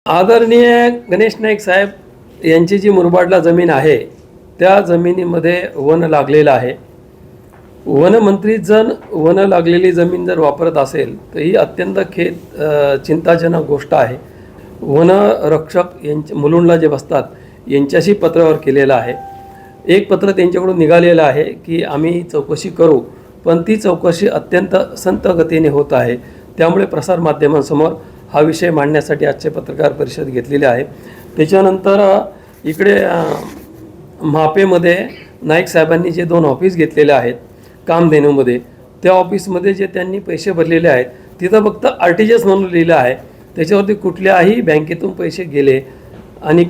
आदरणीय गणेश नाईक साहेब यांची जी मुरबाडला जमीन आहे त्या जमिनीमध्ये वन लागलेलं आहे. वनमंत्री जर वन लागलेली जमीन जर वापरत असेल तर ही अत्यंत चिंताजनक गोष्ट आहे. वनरक्षक यांच्या मुलुंडला जे बसतात यांच्याशी पत्रावर केलेलं आहे. एक पत्र त्यांच्याकडून निघालेलं आहे की आम्ही चौकशी करू, पण ती चौकशी अत्यंत संथ गतीने होत आहे. त्यामुळे प्रसारमाध्यमांसमोर हा विषय मांडण्यासाठी आजचे पत्रकार परिषद घेतलेली आहे. त्याच्यानंतर इकडे म्हापेमध्ये नाईक साहेबांनी जे 2 ऑफिस घेतलेले आहेत कामधेनूमध्ये, त्या ऑफिसमध्ये जे त्यांनी पैसे भरलेले आहेत तिथं फक्त आरटीजीएस म्हणून लिहिलं आहे. त्याच्यावरती कुठल्याही बँकेतून पैसे गेले आणि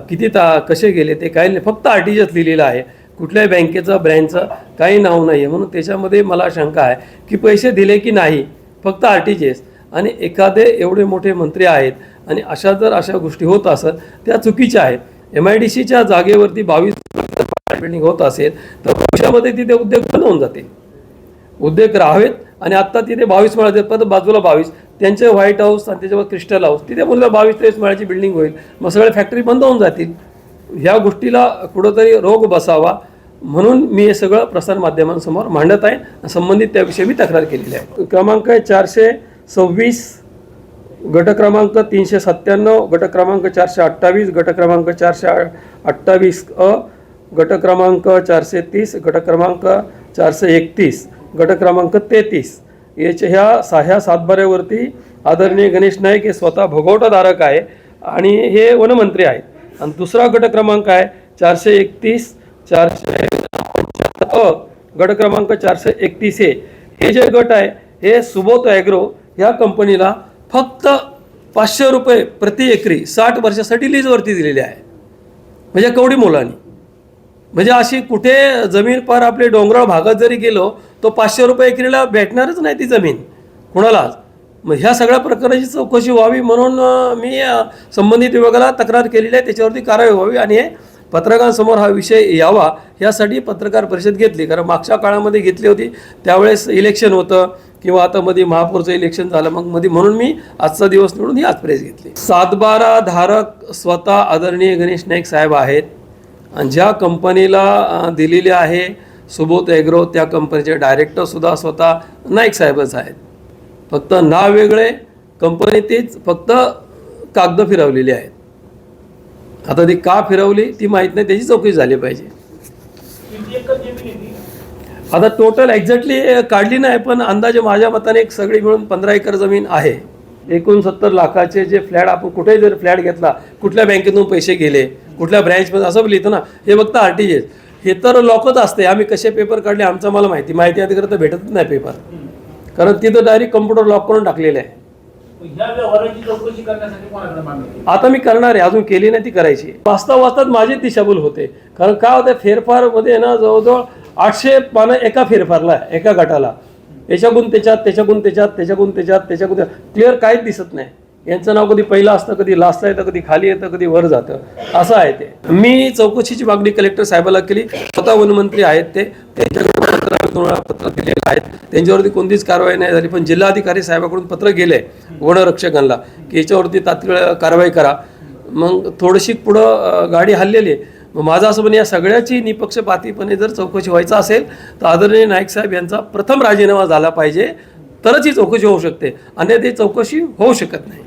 किती कसे गेले ते काही नाही, फक्त आरटीजीएस लिहिलेलं आहे. कुठल्याही बँकेचं ब्रँचचं काही नाव नाही आहे. म्हणून त्याच्यामध्ये मला शंका आहे की पैसे दिले की नाही, फक्त आरटीजीएस. आणि एखादे एवढे मोठे मंत्री आहेत आणि अशा गोष्टी होत असत त्या चुकीच्या आहेत. MIDCच्या जागेवरती 22 बिल्डिंग होत असेल तर भविष्यामध्ये तिथे उद्योग बंद होऊन जातील. उद्योग राहावेत आणि आत्ता तिथे 22 माळ्याचे परत बाजूला 22 त्यांचे व्हाईट हाऊस आणि त्याच्यावर क्रिस्टल हाऊस, तिथे मुलं 22-23 माळ्याची बिल्डिंग होईल. मग सगळ्या फॅक्टरी बंद होऊन जातील. ह्या गोष्टीला कुठंतरी रोग बसावा म्हणून मी हे सगळं प्रसारमाध्यमांसमोर मांडत आहे. संबंधित त्याविषयी मी तक्रार केलेली आहे. क्रमांक आहे 426, गट क्रमांक 397, गट क्रमांक 428, गट क्रमांक 428 अ, गट क्रमांक 430, गट क्रमांक 431, गट क्रमांक 33 ह्या सातबाऱ्यावरती आदरणीय गणेश नाईक हे स्वतः भोगवटाधारक आहे आणि हे वनमंत्री आहेत. आणि दुसरा गट क्रमांक आहे 431, 475 अ, गट क्रमांक 431 हे जे गट आहे हे सुबोध ॲग्रो ह्या कंपनीला फक्त 500 रुपये प्रति एकरी 60 वर्षासाठी लीजवरती दिलेले आहे. म्हणजे कवडी मोलानी. म्हणजे अशी कुठे जमीन पार आपले डोंगराळ भागात जरी गेलो तो 500 रुपये एकरीला भेटणारच नाही ती जमीन कुणालाच. मग ह्या सगळ्या प्रकाराची चौकशी व्हावी म्हणून मी संबंधित विभागाला तक्रार केलेली आहे. त्याच्यावरती कारवाई व्हावी आणि हे पत्रकारांसमोर हा विषय यावा यासाठी पत्रकार परिषद घेतली. कारण मागच्या काळामध्ये घेतली होती त्यावेळेस इलेक्शन होतं किंवा आता मध्ये महापौरचं इलेक्शन झालं, मग मध्ये म्हणून मी आजचा दिवस निवडून ही आज प्रेस घेतली. सातबारा धारक स्वतः आदरणीय गणेश नाईक साहेब आहेत आणि ज्या कंपनीला दिलेली आहे सुबोध ॲग्रो त्या कंपनीचे डायरेक्टरसुद्धा स्वतः नाईक साहेबच आहेत. फक्त नाव वेगळे, कंपनी तीच, फक्त कागद फिरवलेली आहेत. आता ती का फिरवली ती माहीत नाही, त्याची चौकशी झाली पाहिजे. आता टोटल एक्झॅक्टली काढली नाही, पण अंदाजे माझ्या मताने एक सगळी मिळून 15 एकर जमीन आहे. 69 लाखाचे जे फ्लॅट आपण कुठेही जर फ्लॅट घेतला, कुठल्या बँकेतून पैसे गेले, कुठल्या ब्रँचमध्ये असं लिहितं ना, हे फक्त आरटीजीएस. हे तर लॉकच असते. आम्ही कसे पेपर काढले आमचं मला माहिती अधिकार तर भेटतच नाही पेपर, कारण तिथं डायरेक्ट कम्प्युटर लॉक करून टाकलेलं आहे. आता मी करणार आहे, अजून केली नाही, ती करायची. वाचता माझी दिशाभूल होते. कारण काय होतं फेरफारमध्ये ना जवळजवळ 800 पानं एका फेरफारला एका गटाला, याच्याकडून त्याच्याकडून क्लिअर काहीच दिसत नाही. यांचं नाव कधी पहिलं असतं, कधी लास्टला येतं, कधी खाली येतं, कधी वर जातं, असं आहे ते. मी चौकशीची मागणी कलेक्टर साहेबाला केली. स्वतः वनमंत्री आहेत ते, त्यांच्याकडे पत्र दिलेलं आहेत. त्यांच्यावरती कोणतीच कारवाई नाही झाली, पण जिल्हाधिकारी साहेबाकडून पत्र गेले वनरक्षकांना की याच्यावरती तात्काळ कारवाई करा. मग थोडीशी पुढं गाडी हल्लेली आहे. मग माझं असं म्हणजे या सगळ्याची निपक्षपातीपणे जर चौकशी व्हायचं असेल तर आदरणीय नाईक साहेब यांचा प्रथम राजीनामा झाला पाहिजे, तरच ही चौकशी होऊ शकते. अन्यथा ती चौकशी होऊ शकत नाही.